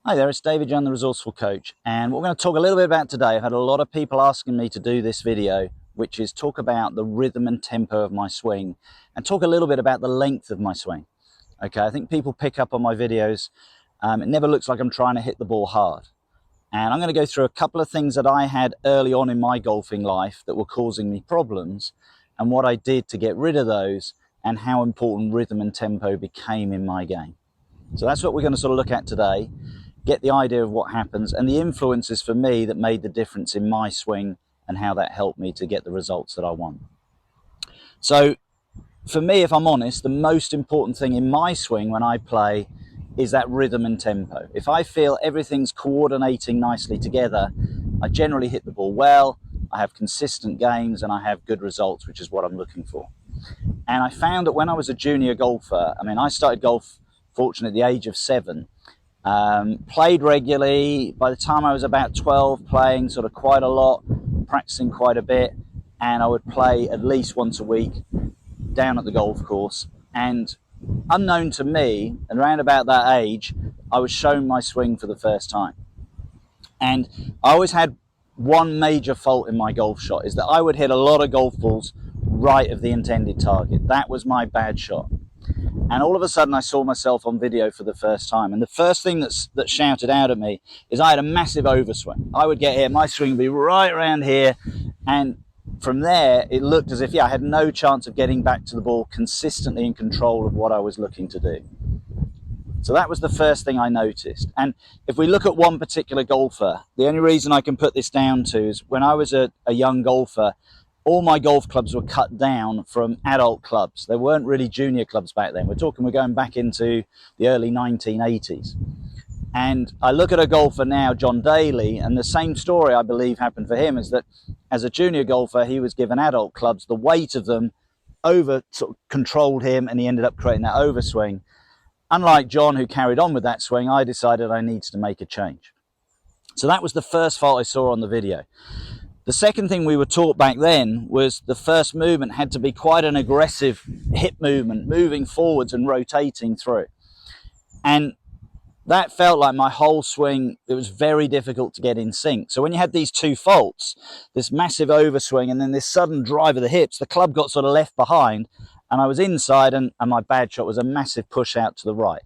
Hi there, it's David Young, the Resourceful Coach, and what we're going to talk a little bit about today, I've had a lot of people asking me to do this video, which is talk about the rhythm and tempo of my swing and talk a little bit about the length of my swing. Okay, I think people pick up on my videos, it never looks like I'm trying to hit the ball hard. And I'm going to go through a couple of things that I had early on in my golfing life that were causing me problems and what I did to get rid of those and how important rhythm and tempo became in my game. So that's what we're going to sort of look at today. Get the idea of what happens and the influences for me that made the difference in my swing and how that helped me to get the results that I want. So for me, if I'm honest, the most important thing in my swing when I play is that rhythm and tempo. If I feel everything's coordinating nicely together, I generally hit the ball well, I have consistent games and I have good results, which is what I'm looking for. And I found that when I was a junior golfer, I started golf fortunately at the age of 7, played regularly. By the time I was about 12, playing sort of quite a lot, practicing quite a bit, and I would play at least once a week down at the golf course. And unknown to me, and around about that age, I was shown my swing for the first time. And I always had one major fault in my golf shot, is that I would hit a lot of golf balls right of the intended target. That was my bad shot. And all of a sudden I saw myself on video for the first time. And the first thing that shouted out at me is I had a massive overswing. I would get here, my swing would be right around here. And from there, it looked as if, I had no chance of getting back to the ball consistently in control of what I was looking to do. So that was the first thing I noticed. And if we look at one particular golfer, the only reason I can put this down to is when I was a young golfer, all my golf clubs were cut down from adult clubs. There weren't really junior clubs back then. We're going back into the early 1980s. And I look at a golfer now, John Daly, and the same story I believe happened for him, is that as a junior golfer, he was given adult clubs. The weight of them controlled him and he ended up creating that overswing. Unlike John, who carried on with that swing, I decided I needed to make a change. So that was the first fault I saw on the video. The second thing we were taught back then was the first movement had to be quite an aggressive hip movement, moving forwards and rotating through. And that felt like my whole swing, it was very difficult to get in sync. So when you had these two faults, this massive overswing and then this sudden drive of the hips, the club got sort of left behind and I was inside and my bad shot was a massive push out to the right.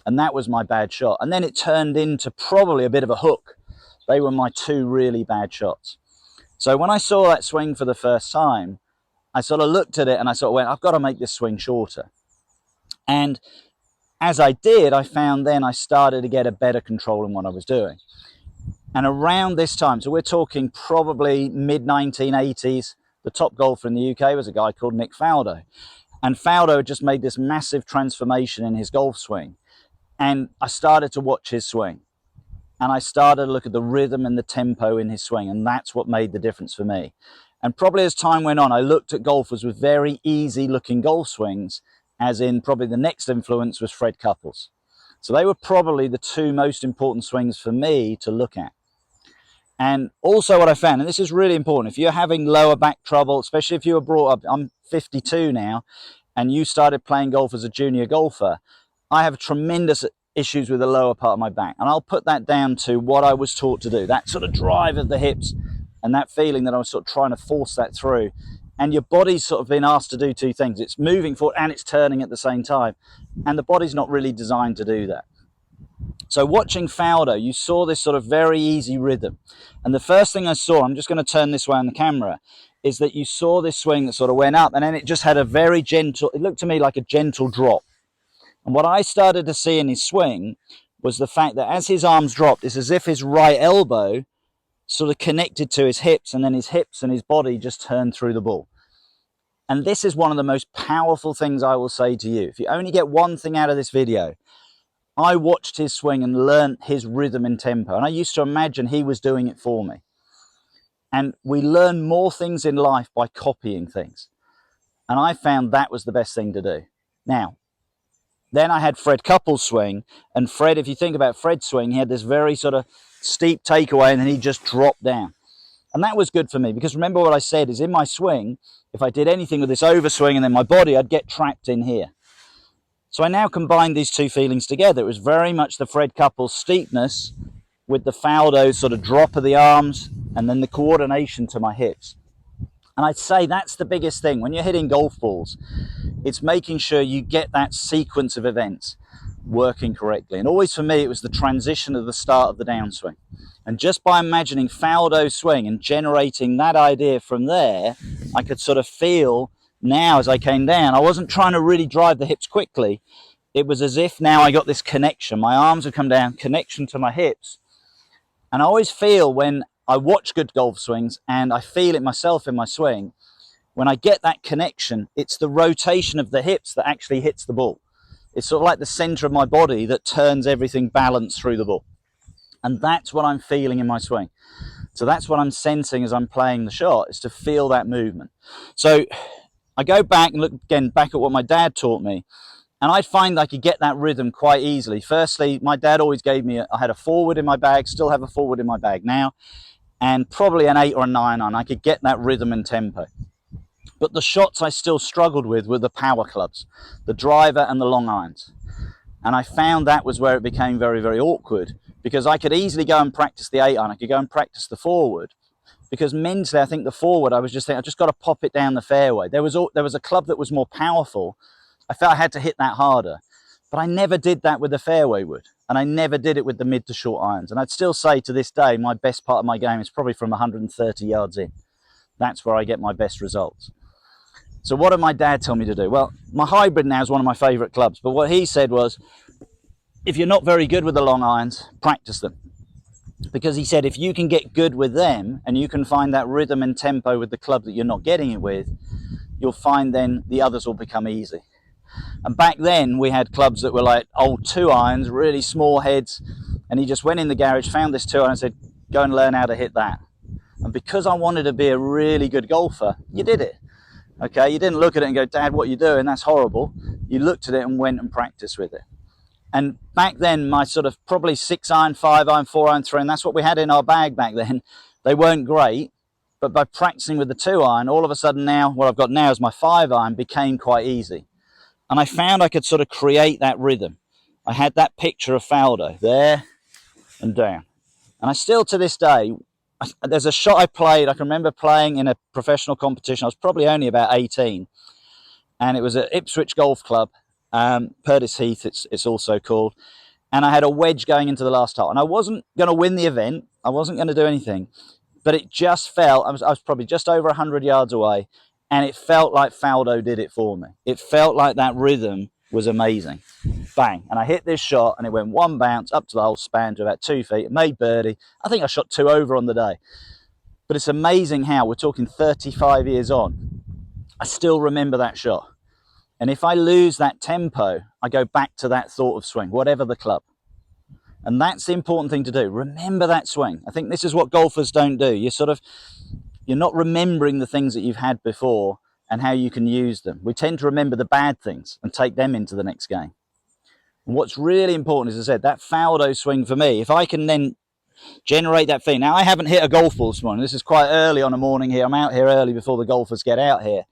And that was my bad shot. And then it turned into probably a bit of a hook. They were my two really bad shots. So when I saw that swing for the first time, I sort of looked at it and I sort of went, I've got to make this swing shorter. And as I did, I found then I started to get a better control in what I was doing. And around this time, so we're talking probably mid-1980s, the top golfer in the UK was a guy called Faldo. And Faldo had just made this massive transformation in his golf swing. And I started to watch his swing. And I started to look at the rhythm and the tempo in his swing, and that's what made the difference for me. And probably as time went on, I looked at golfers with very easy-looking golf swings, as in probably the next influence was Fred Couples. So they were probably the two most important swings for me to look at. And also what I found, and this is really important, if you're having lower back trouble, especially if you were brought up, I'm 52 now, and you started playing golf as a junior golfer, I have tremendous issues with the lower part of my back, and I'll put that down to what I was taught to do, that sort of drive of the hips and that feeling that I was sort of trying to force that through. And your body's sort of been asked to do two things. It's moving forward and it's turning at the same time, and the body's not really designed to do that. So watching Faldo, you saw this sort of very easy rhythm, and the first thing I saw, I'm just going to turn this way on the camera, is that you saw this swing that sort of went up and then it just had a very gentle, it looked to me like a gentle drop. And what I started to see in his swing was the fact that as his arms dropped, it's as if his right elbow sort of connected to his hips, and then his hips and his body just turned through the ball. And this is one of the most powerful things I will say to you. If you only get one thing out of this video, I watched his swing and learned his rhythm and tempo. And I used to imagine he was doing it for me. And we learn more things in life by copying things. And I found that was the best thing to do. Now, then I had Fred Couples' swing, and Fred, if you think about Fred's swing, he had this very sort of steep takeaway and then he just dropped down. And that was good for me, because remember what I said is in my swing, if I did anything with this overswing and then my body, I'd get trapped in here. So I now combined these two feelings together. It was very much the Fred Couples steepness with the Faldo sort of drop of the arms and then the coordination to my hips. And I'd say that's the biggest thing. When you're hitting golf balls, it's making sure you get that sequence of events working correctly. And always for me, it was the transition of the start of the downswing. And just by imagining Faldo swing and generating that idea from there, I could sort of feel now as I came down, I wasn't trying to really drive the hips quickly. It was as if now I got this connection. My arms would come down, connection to my hips. And I always feel when I watch good golf swings and I feel it myself in my swing, when I get that connection, it's the rotation of the hips that actually hits the ball. It's sort of like the center of my body that turns everything balanced through the ball. And that's what I'm feeling in my swing. So that's what I'm sensing as I'm playing the shot, is to feel that movement. So I go back and look again back at what my dad taught me, and I find I could get that rhythm quite easily. Firstly, my dad always gave me, I had a forward in my bag, still have a forward in my bag now, and probably an 8 or a 9 on. I could get that rhythm and tempo. But the shots I still struggled with were the power clubs, the driver and the long irons. And I found that was where it became very, very awkward, because I could easily go and practice the 8 iron, I could go and practice the forward, because mentally I think the forward, I was just thinking, I've just got to pop it down the fairway. There was a club that was more powerful. I felt I had to hit that harder, but I never did that with the fairway wood, and I never did it with the mid to short irons. And I'd still say to this day, my best part of my game is probably from 130 yards in. That's where I get my best results. So what did my dad tell me to do? Well, my hybrid now is one of my favorite clubs, but what he said was, if you're not very good with the long irons, practice them. Because he said, if you can get good with them and you can find that rhythm and tempo with the club that you're not getting it with, you'll find then the others will become easy. And back then we had clubs that were like old 2 irons, really small heads, and he just went in the garage, found this 2 iron and said, go and learn how to hit that. And because I wanted to be a really good golfer, you did it. Okay, you didn't look at it and go, Dad, what are you doing? That's horrible. You looked at it and went and practiced with it. And back then, my sort of probably 6 iron, 5 iron, 4 iron, 3 iron, that's what we had in our bag back then. They weren't great, but by practicing with the 2 iron, all of a sudden now, what I've got now is my 5 iron became quite easy. And I found I could sort of create that rhythm. I had that picture of Faldo, there and down. And I still, to this day, there's a shot I played, I can remember playing in a professional competition. I was probably only about 18. And it was at Ipswich Golf Club, Purtis Heath it's also called. And I had a wedge going into the last hole. And I wasn't going to win the event. I wasn't going to do anything. But it just felt, I was probably just over 100 yards away. And it felt like Faldo did it for me. It felt like that rhythm was amazing. Bang. And I hit this shot and it went one bounce up to the hole, span to about 2 feet. It made birdie. I think I shot 2 over on the day. But it's amazing how, we're talking 35 years on, I still remember that shot. And if I lose that tempo, I go back to that thought of swing, whatever the club. And that's the important thing to do. Remember that swing. I think this is what golfers don't do. You're not remembering the things that you've had before and how you can use them. We tend to remember the bad things and take them into the next game. And what's really important, as I said, that Faldo swing for me, if I can then generate that feeling. Now, I haven't hit a golf ball this morning. This is quite early on a morning here. I'm out here early before the golfers get out here.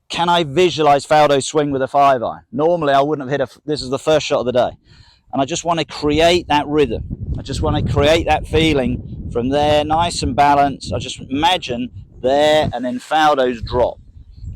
Can I visualize Faldo swing with a 5 iron? Normally, I wouldn't have hit this is the first shot of the day. And I just want to create that rhythm. I just want to create that feeling from there, nice and balanced. I just imagine there and then Faldo's drop.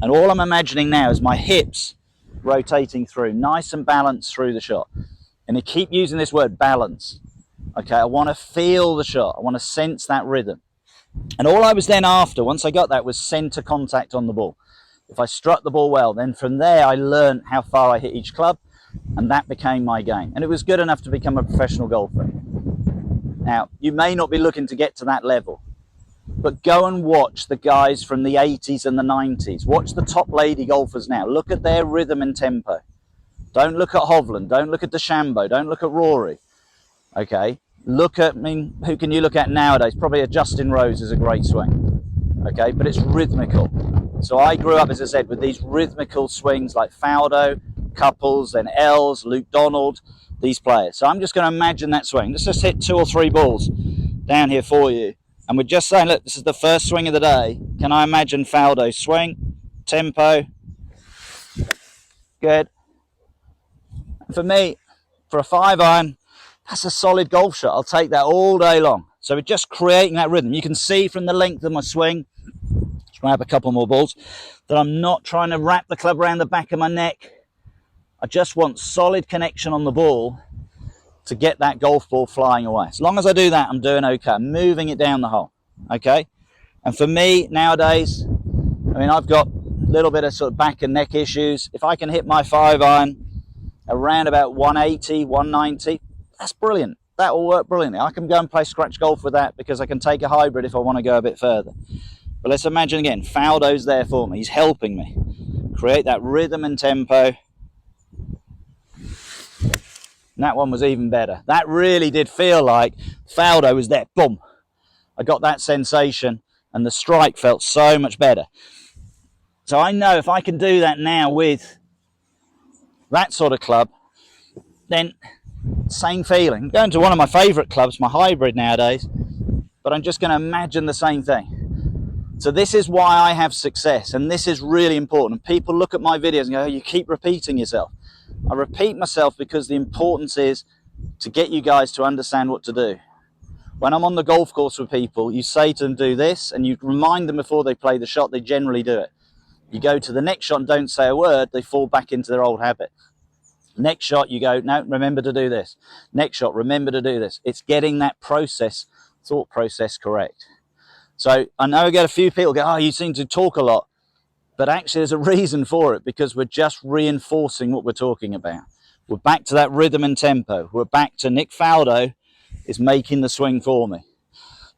And all I'm imagining now is my hips rotating through, nice and balanced through the shot. And you keep using this word, balance. Okay, I want to feel the shot. I want to sense that rhythm. And all I was then after, once I got that, was center contact on the ball. If I struck the ball well, then from there I learned how far I hit each club, and that became my game. And it was good enough to become a professional golfer. Now, you may not be looking to get to that level, but go and watch the guys from the 80s and the 90s. Watch the top lady golfers now. Look at their rhythm and tempo. Don't look at Hovland. Don't look at DeChambeau. Don't look at Rory. Okay? Look at, who can you look at nowadays? Probably a Justin Rose is a great swing. Okay? But it's rhythmical. So I grew up, as I said, with these rhythmical swings like Faldo, Couples, then Els, Luke Donald, these players. So I'm just going to imagine that swing. Let's just hit 2 or 3 balls down here for you. And we're just saying, look, this is the first swing of the day. Can I imagine Faldo's swing, tempo? Good. And for me, for a 5-iron, that's a solid golf shot. I'll take that all day long. So we're just creating that rhythm. You can see from the length of my swing, let's grab a couple more balls, that I'm not trying to wrap the club around the back of my neck. I just want solid connection on the ball to get that golf ball flying away. As long as I do that, I'm doing okay. I'm moving it down the hole, okay? And for me, nowadays, I mean, I've got a little bit of sort of back and neck issues. If I can hit my 5-iron around about 180, 190, that's brilliant. That will work brilliantly. I can go and play scratch golf with that because I can take a hybrid if I want to go a bit further. But let's imagine again, Faldo's there for me. He's helping me create that rhythm and tempo. And that one was even better. That really did feel like Faldo was there. Boom. I got that sensation and the strike felt so much better. So I know if I can do that now with that sort of club, then same feeling. I'm going to one of my favourite clubs, my hybrid nowadays, but I'm just going to imagine the same thing. So this is why I have success, and this is really important. People look at my videos and go, oh, you keep repeating yourself. I repeat myself because the importance is to get you guys to understand what to do. When I'm on the golf course with people, you say to them, do this, and you remind them before they play the shot, they generally do it. You go to the next shot and don't say a word, they fall back into their old habit. Next shot, you go, no, remember to do this. Next shot, remember to do this. It's getting that process, thought process correct. So I know I get a few people go, oh, you seem to talk a lot. But actually there's a reason for it, because we're just reinforcing what we're talking about. We're back to that rhythm and tempo. We're back to Nick Faldo is making the swing for me.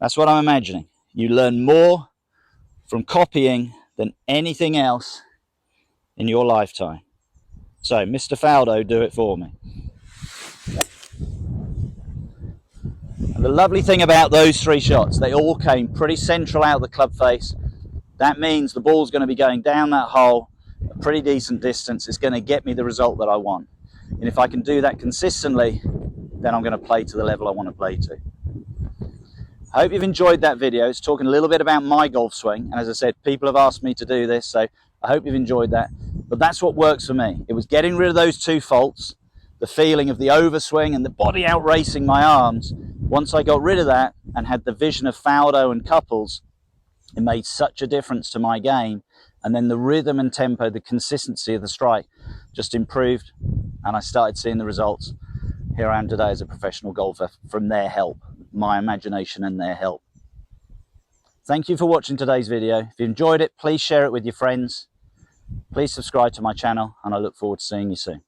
That's what I'm imagining. You learn more from copying than anything else in your lifetime. So, Mr. Faldo, do it for me. And the lovely thing about those 3 shots, they all came pretty central out of the club face. That means the ball's going to be going down that hole a pretty decent distance. It's going to get me the result that I want. And if I can do that consistently, then I'm going to play to the level I want to play to. I hope you've enjoyed that video. It's talking a little bit about my golf swing. And as I said, people have asked me to do this, so I hope you've enjoyed that. But that's what works for me. It was getting rid of those 2 faults, the feeling of the overswing and the body out racing my arms. Once I got rid of that and had the vision of Faldo and Couples, it made such a difference to my game. And then the rhythm and tempo, the consistency of the strike just improved. And I started seeing the results. Here I am today as a professional golfer from their help, my imagination and their help. Thank you for watching today's video. If you enjoyed it, please share it with your friends. Please subscribe to my channel, and I look forward to seeing you soon.